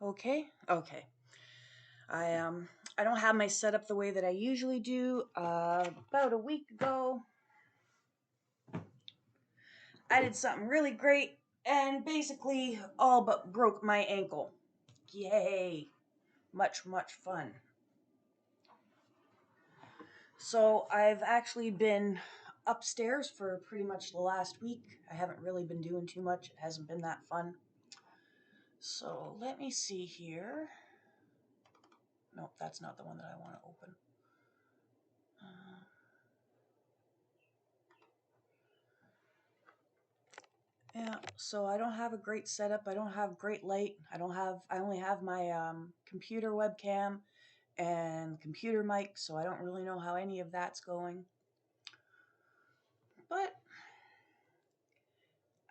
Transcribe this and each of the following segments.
Okay, okay. I don't have my setup the way that I usually do. About a week ago, I did something really great and basically all but broke my ankle. Yay! Much fun. So I've actually been upstairs for pretty much the last week. I haven't really been doing too much. It hasn't been that fun. So let me see here. Nope, that's not the one that I want to open. Uh, Yeah, so I don't have a great setup. I don't have great light. I only have my computer webcam and computer mic, so I don't really know how any of that's going. But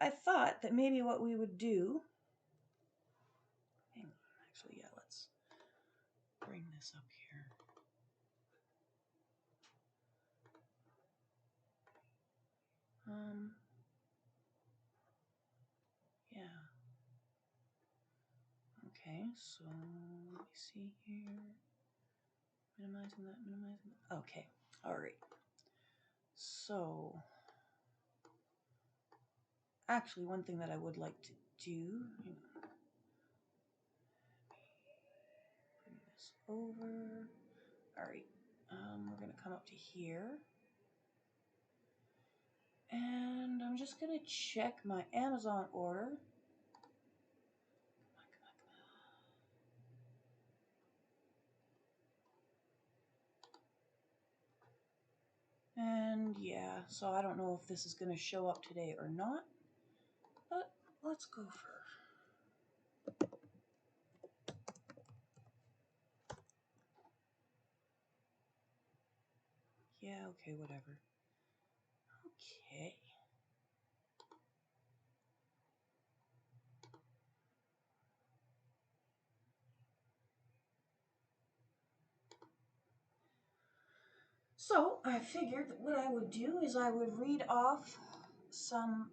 I thought that maybe what we would do, hang on, actually, yeah, let's bring this up here. Um, yeah, okay, so let me see here. Minimizing that, minimizing that. Okay, all right. So, actually, one thing that I would like to do, bring this over. All right, we're gonna come up to here. And I'm just gonna check my Amazon order. And yeah, so I don't know if this is gonna show up today or not, but let's go for. Yeah, okay, whatever. Okay. So I figured that what I would do is I would read off some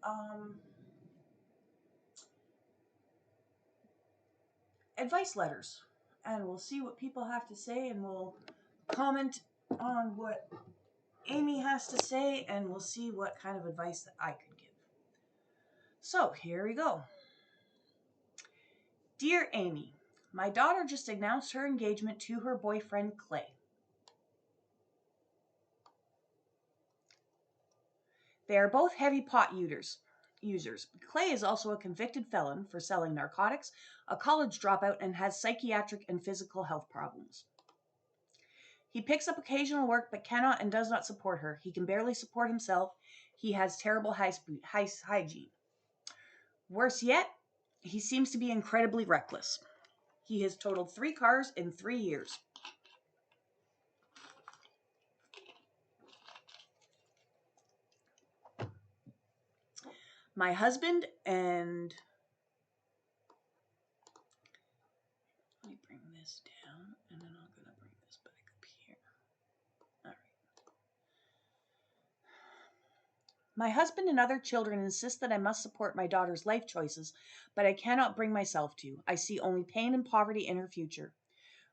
advice letters, and we'll see what people have to say, and we'll comment on what Amy has to say, and we'll see what kind of advice that I could give. So here we go. Dear Amy, my daughter just announced her engagement to her boyfriend Clay. They are both heavy pot users. Clay is also a convicted felon for selling narcotics, a college dropout, and has psychiatric and physical health problems. He picks up occasional work but cannot and does not support her. He can barely support himself. He has terrible hygiene. Worse yet, he seems to be incredibly reckless. He has totaled 3 cars in 3 years. My husband and let me bring this down and then I'm going to bring this back up here. All right. My husband and other children insist that I must support my daughter's life choices, but I cannot bring myself to. I see only pain and poverty in her future.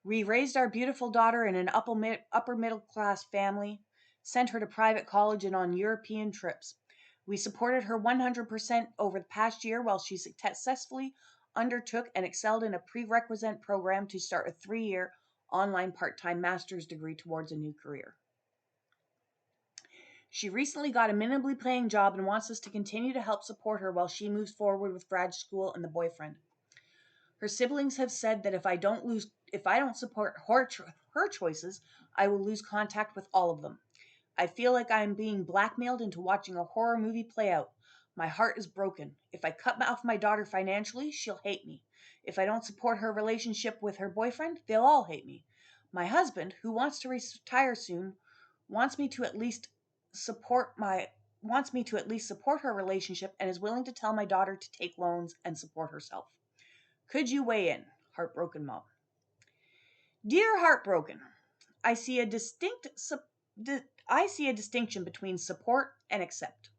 We raised our beautiful daughter in an upper middle class family, sent her to private college and on European trips. We supported her 100% over the past year while she successfully undertook and excelled in a prerequisite program to start a 3 year online part time master's degree towards a new career. She recently got a minimally paying job and wants us to continue to help support her while she moves forward with grad school and the boyfriend. Her siblings have said that if I don't support her choices, I will lose contact with all of them. I feel like I am being blackmailed into watching a horror movie play out. My heart is broken. If I cut off my daughter financially, she'll hate me. If I don't support her relationship with her boyfriend, they'll all hate me. My husband, who wants to retire soon, wants me to at least support my wants me to at least support her relationship and is willing to tell my daughter to take loans and support herself. Could you weigh in? Heartbroken mom. Dear Heartbroken, I see a distinct I see a distinction between support and accept.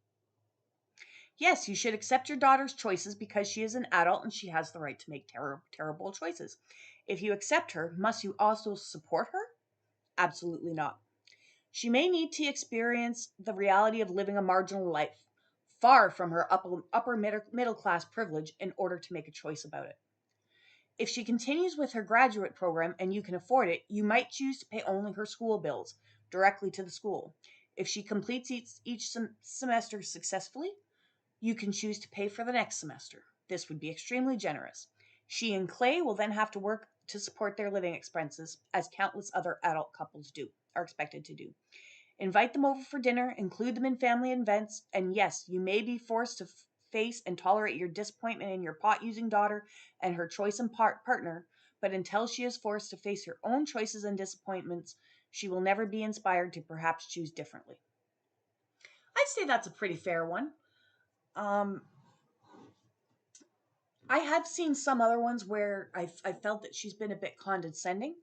Yes, you should accept your daughter's choices because she is an adult and she has the right to make terrible choices. If you accept her, must you also support her? Absolutely not. She may need to experience the reality of living a marginal life, far from her upper middle class privilege, in order to make a choice about it. If she continues with her graduate program and you can afford it, you might choose to pay only her school bills directly to the school. If she completes each semester successfully, you can choose to pay for the next semester. This would be extremely generous. She and Clay will then have to work to support their living expenses, as countless other adult couples are expected to do. Invite them over for dinner, include them in family events, and yes, you may be forced to face and tolerate your disappointment in your pot using daughter and her choice and partner, but until she is forced to face her own choices and disappointments, she will never be inspired to perhaps choose differently. I'd say that's a pretty fair one. Um, I have seen some other ones where I felt that she's been a bit condescending,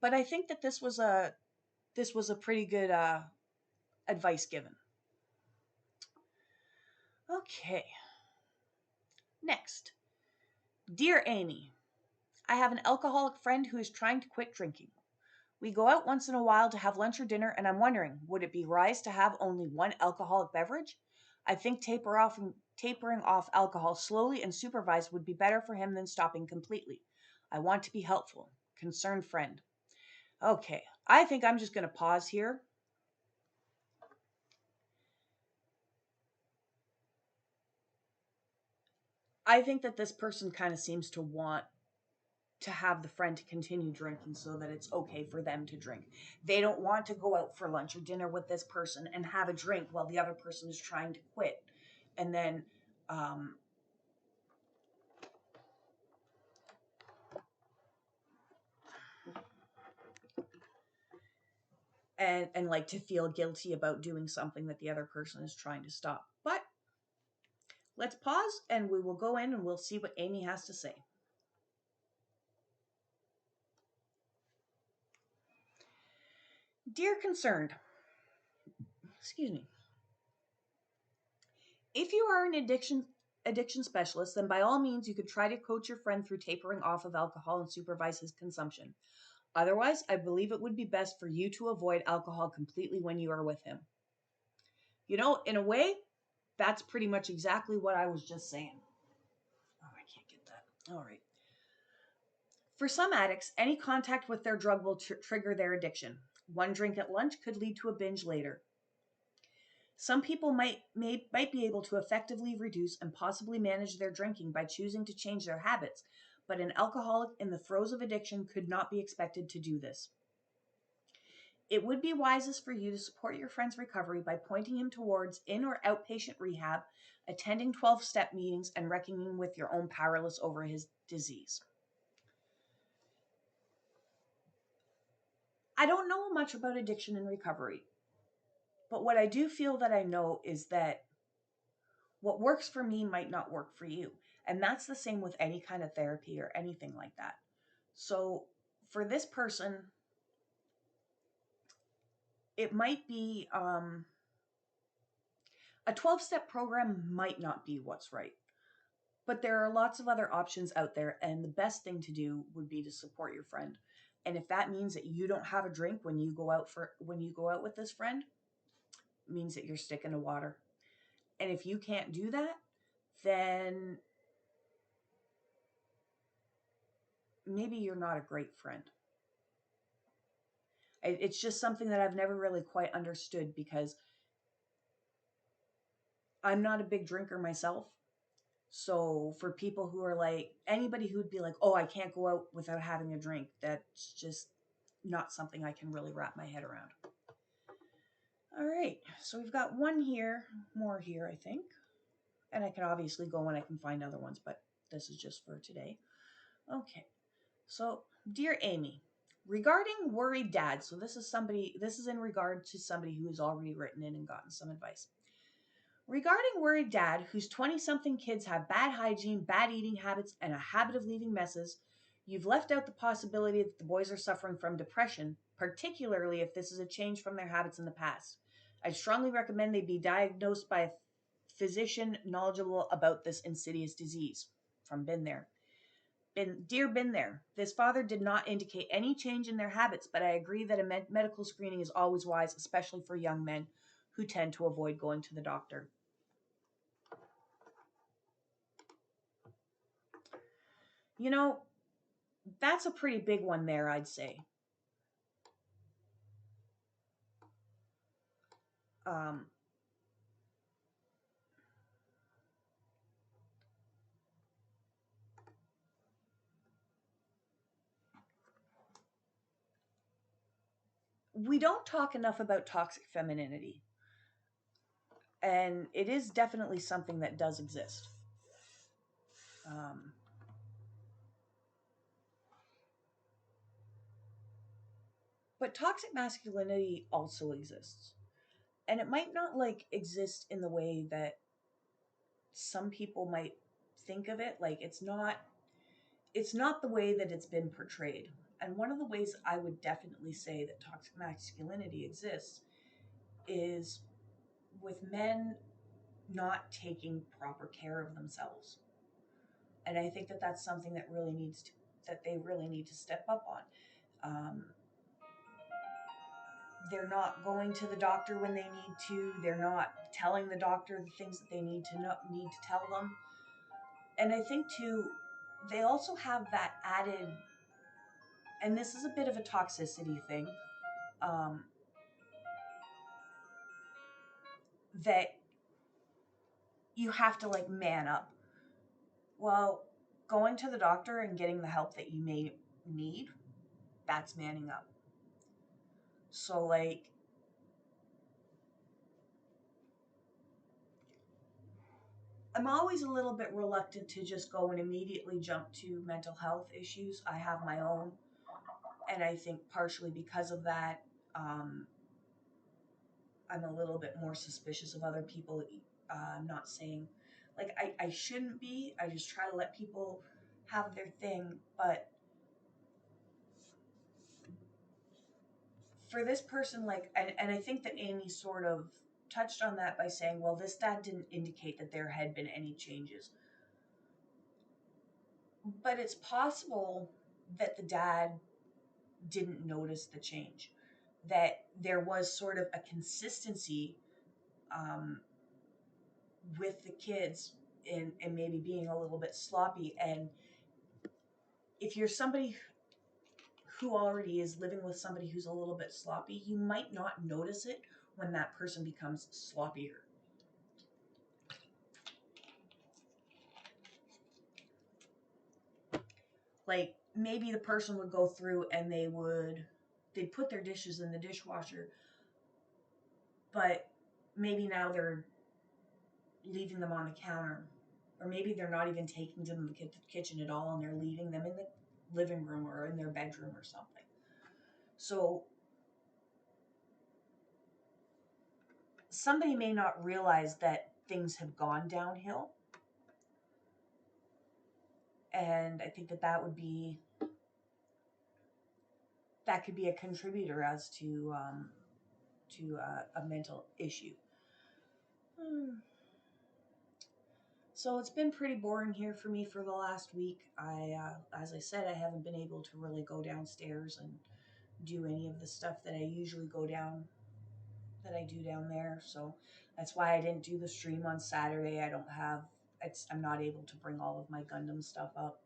but I think that this was a pretty good advice given. Okay, next. Dear Amy, I have an alcoholic friend who is trying to quit drinking. We go out once in a while to have lunch or dinner, and I'm wondering, would it be wise to have only one alcoholic beverage? I think tapering off alcohol slowly and supervised would be better for him than stopping completely. I want to be helpful. Concerned friend. Okay, I think I'm just going to pause here. I think that this person kind of seems to want to have the friend to continue drinking so that it's okay for them to drink. They don't want to go out for lunch or dinner with this person and have a drink while the other person is trying to quit. And then um and like to feel guilty about doing something that the other person is trying to stop. But let's pause and we will go in and we'll see what Amy has to say. Dear concerned, excuse me. If you are an addiction specialist, then by all means you could try to coach your friend through tapering off of alcohol and supervise his consumption. Otherwise, I believe it would be best for you to avoid alcohol completely when you are with him. In a way, that's pretty much exactly what I was just saying. Oh, I can't get that. All right. For some addicts, any contact with their drug will trigger their addiction. One drink at lunch could lead to a binge later. Some people might be able to effectively reduce and possibly manage their drinking by choosing to change their habits, but an alcoholic in the throes of addiction could not be expected to do this. It would be wisest for you to support your friend's recovery by pointing him towards in or outpatient rehab, attending 12-step meetings, and reckoning with your own powerless over his disease. I don't know much about addiction and recovery, but what I do feel that I know is that what works for me might not work for you. And that's the same with any kind of therapy or anything like that. So for this person, it might be a 12-step program might not be what's right. But there are lots of other options out there, and the best thing to do would be to support your friend. And if that means that you don't have a drink when you go out with this friend, it means that you're sticking to water. And if you can't do that, then maybe you're not a great friend. It's just something that I've never really quite understood because I'm not a big drinker myself. So for people who are like anybody who would be like, "Oh, I can't go out without having a drink," that's just not something I can really wrap my head around. All right, so we've got more here, I think. And I can obviously go when I can find other ones, but this is just for today. Okay, so dear Amy, regarding worried dad, so this is in regard to somebody who has already written in and gotten some advice. Regarding worried dad, whose 20 something kids have bad hygiene, bad eating habits, and a habit of leaving messes, you've left out the possibility that the boys are suffering from depression, particularly if this is a change from their habits in the past. I strongly recommend they be diagnosed by a physician knowledgeable about this insidious disease. From Been There. Been there. This father did not indicate any change in their habits, but I agree that a medical screening is always wise, especially for young men who tend to avoid going to the doctor. You know, that's a pretty big one there, I'd say. Um, we don't talk enough about toxic femininity, and it is definitely something that does exist. Um, but toxic masculinity also exists, and it might not like exist in the way that some people might think of it. Like it's not the way that it's been portrayed. And one of the ways I would definitely say that toxic masculinity exists is with men not taking proper care of themselves. And I think that that's something that they really need to step up on. Um, they're not going to the doctor when they need to. They're not telling the doctor the things that they need to tell them. And I think too, they also have that added, and this is a bit of a toxicity thing, um, that you have to like man up. Well, going to the doctor and getting the help that you may need, that's manning up. So like I'm always a little bit reluctant to just go and immediately jump to mental health issues. I have my own, and I think partially because of that, um, I'm a little bit more suspicious of other people. I'm not saying like I shouldn't be. I just try to let people have their thing. But for this person, like, and I think that Amy sort of touched on that by saying, well, this dad didn't indicate that there had been any changes. But it's possible that the dad didn't notice the change, that there was sort of a consistency um, with the kids and maybe being a little bit sloppy. And if you're somebody who already is living with somebody who's a little bit sloppy, you might not notice it when that person becomes sloppier. Like maybe the person would go through and they'd put their dishes in the dishwasher, but maybe now they're leaving them on the counter, or maybe they're not even taking them to the kitchen at all and they're leaving them in the living room or in their bedroom or something. So somebody may not realize that things have gone downhill, and I think that that could be a contributor as to a mental issue. So it's been pretty boring here for me for the last week. As I said, I haven't been able to really go downstairs and do any of the stuff that I do down there. So that's why I didn't do the stream on Saturday. I'm not able to bring all of my Gundam stuff up.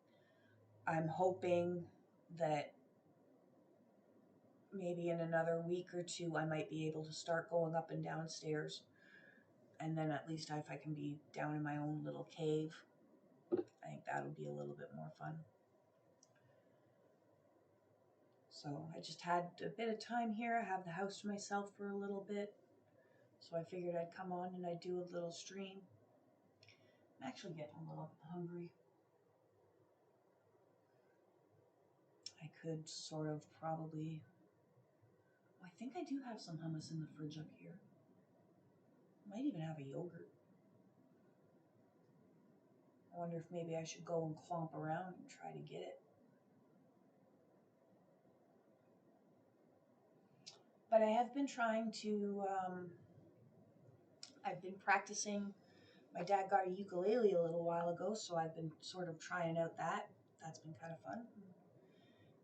I'm hoping that maybe in another week or two I might be able to start going up and downstairs. And then at least if I can be down in my own little cave, I think that'll be a little bit more fun. So I just had a bit of time here. I have the house to myself for a little bit. So I figured I'd come on and I'd do a little stream. I'm actually getting a little hungry. I could sort of probably... I think I do have some hummus in the fridge up here. Might even have a yogurt. I wonder if maybe I should go and clomp around and try to get it. But I have been trying to... I've been practicing My dad got a ukulele a little while ago, so I've been sort of trying out that. That's been kind of fun.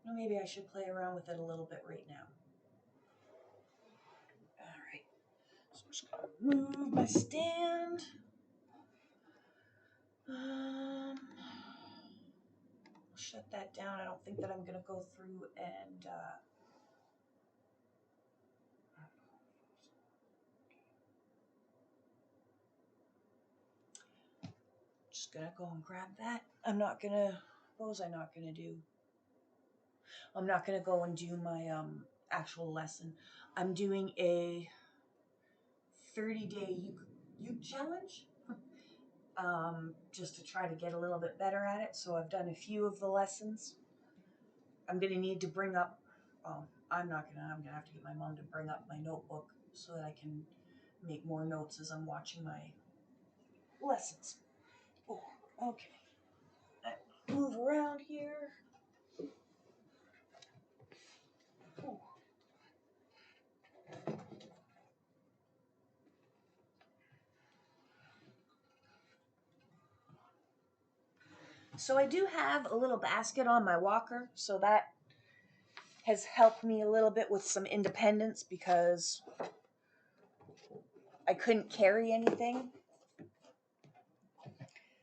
You know, maybe I should play around with it a little bit right now. All right. So I'm just gonna move my stand. Shut that down. I don't think that I'm gonna go through and just gonna go and grab that. What was I not gonna do? I'm not gonna go and do my actual lesson. I'm doing a 30-day uke challenge. Just to try to get a little bit better at it. So I've done a few of the lessons. I'm gonna need to bring up. I'm gonna have to get my mom to bring up my notebook so that I can make more notes as I'm watching my lessons. Oh, okay. I move around here. Ooh. So I do have a little basket on my walker, so that has helped me a little bit with some independence because I couldn't carry anything.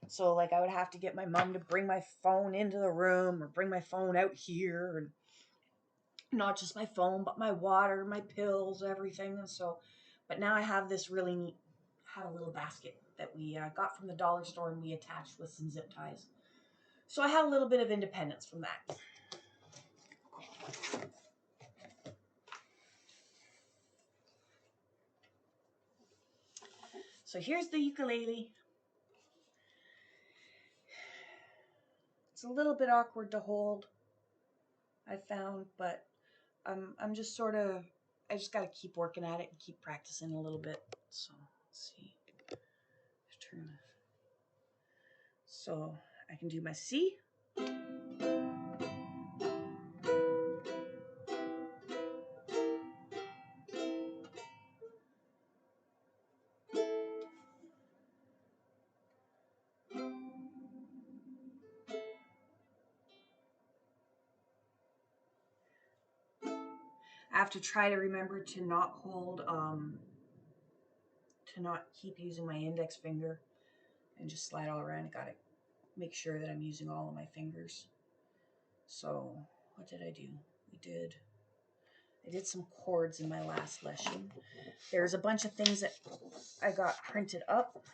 So like I would have to get my mom to bring my phone into the room or bring my phone out here, and not just my phone, but my water, my pills, everything. And so, but now I have this really neat, have a little basket that we got from the dollar store and we attached with some zip ties. So I have a little bit of independence from that. So here's the ukulele. It's a little bit awkward to hold, I found, but I'm just sort of, I just got to keep working at it and keep practicing a little bit. So let's see. Turn. So I can do my C. I have to try to remember to not hold, to not keep using my index finger and just slide all around. I gotta make sure that I'm using all of my fingers. So what did I do? I did some chords in my last lesson. There's a bunch of things that I got printed up.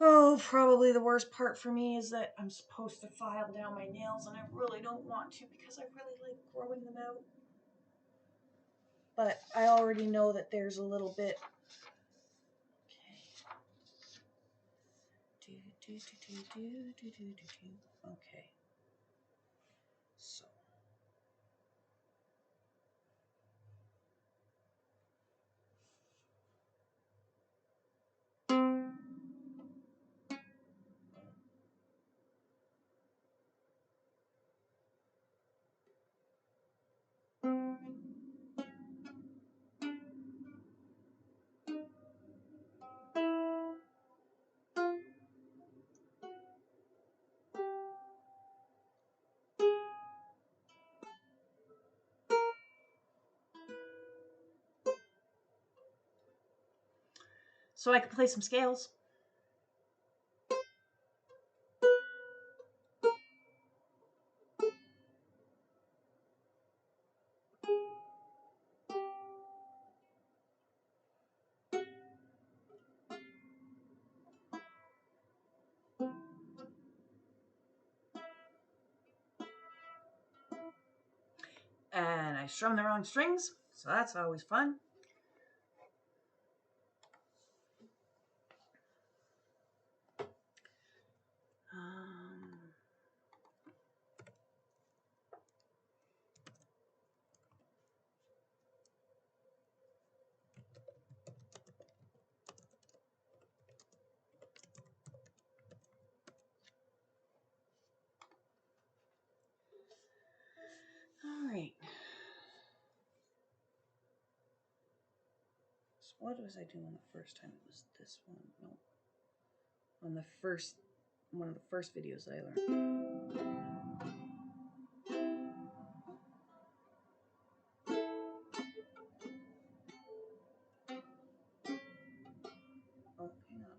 Oh, probably the worst part for me is that I'm supposed to file down my nails, and I really don't want to because I really like growing them out. But I already know that there's a little bit. Okay. So. So I can play some scales. And I strum the wrong strings, so that's always fun. All right. What was I doing the first time? It was this one. No. On one of the first videos that I learned. Oh, hang on.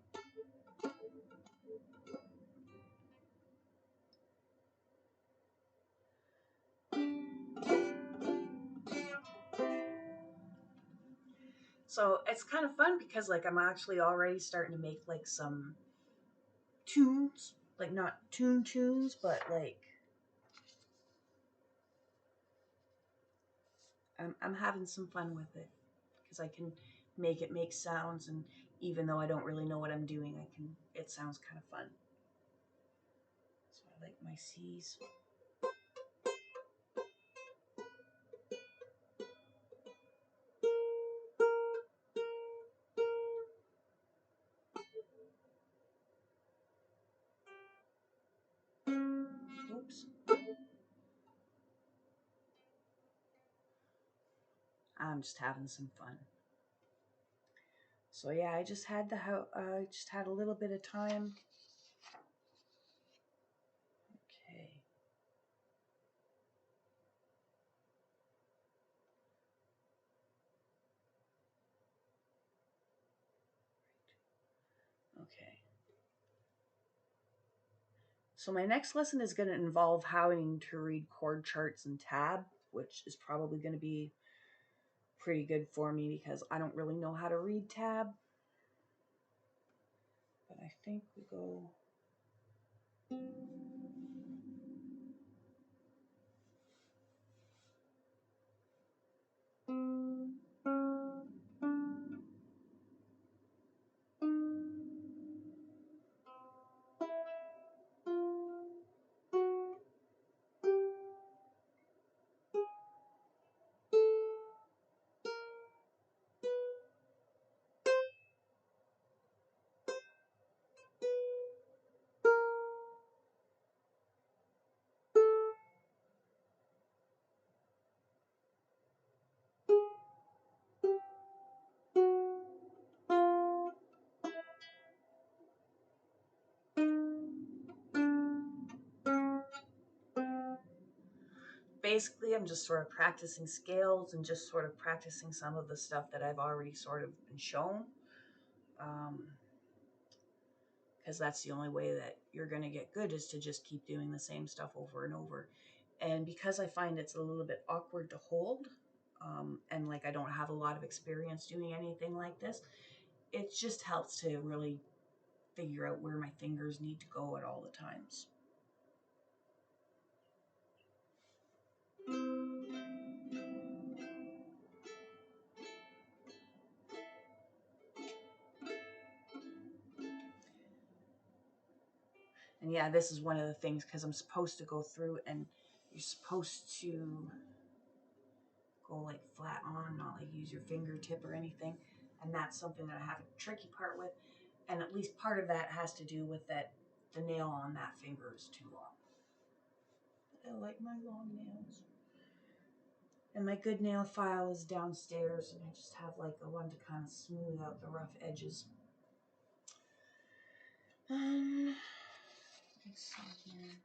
So it's kind of fun because like I'm actually already starting to make like some tunes, like not tunes, but like I'm having some fun with it because I can make it make sounds, and even though I don't really know what I'm doing, it sounds kind of fun. So I like my C's. Oops. I'm just having some fun. So yeah, I just had a little bit of time. Okay. Okay. So my next lesson is going to involve having to read chord charts and tab, which is probably going to be pretty good for me because I don't really know how to read tab. But I think we go... Basically, I'm just sort of practicing scales and just sort of practicing some of the stuff that I've already sort of been shown. Because that's the only way that you're going to get good, is to just keep doing the same stuff over and over. And because I find it's a little bit awkward to hold, and like I don't have a lot of experience doing anything like this, it just helps to really figure out where my fingers need to go at all the times. And yeah, this is one of the things, because I'm supposed to go through and you're supposed to go like flat on, not like use your fingertip or anything. And that's something that I have a tricky part with. And at least part of that has to do with that the nail on that finger is too long. I like my long nails. And my good nail file is downstairs, and I just have like a one to kind of smooth out the rough edges. Let's see here.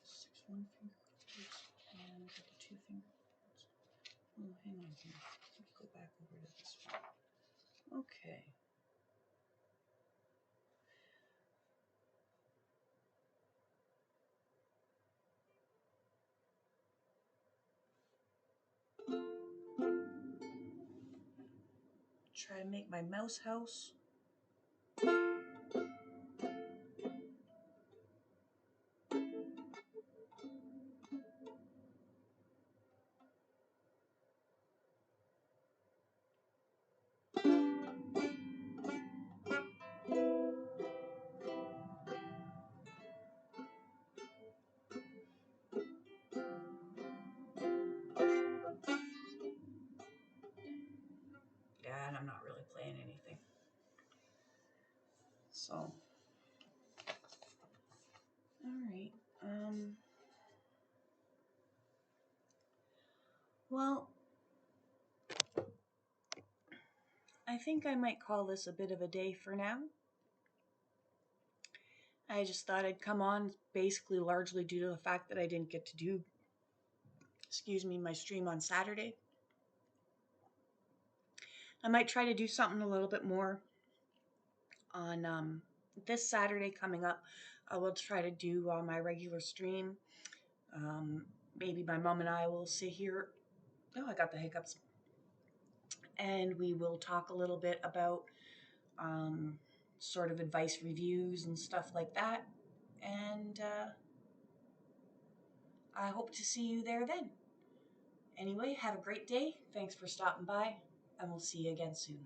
6 1 finger chords and the 2 finger chords. Oh, hang on here. Let's go back over to this one. Okay. Try to make my mouse house. Yeah, and I'm not really playing anything. So, all right. Well, I think I might call this a bit of a day for now. I just thought I'd come on basically largely due to the fact that I didn't get to do, my stream on Saturday. I might try to do something a little bit more on this Saturday coming up. I will try to do my regular stream. Um, Maybe my mom and I will sit here. Oh, I got the hiccups. And we will talk a little bit about um, sort of advice reviews and stuff like that. And I hope to see you there then. Anyway, have a great day. Thanks for stopping by, and we'll see you again soon.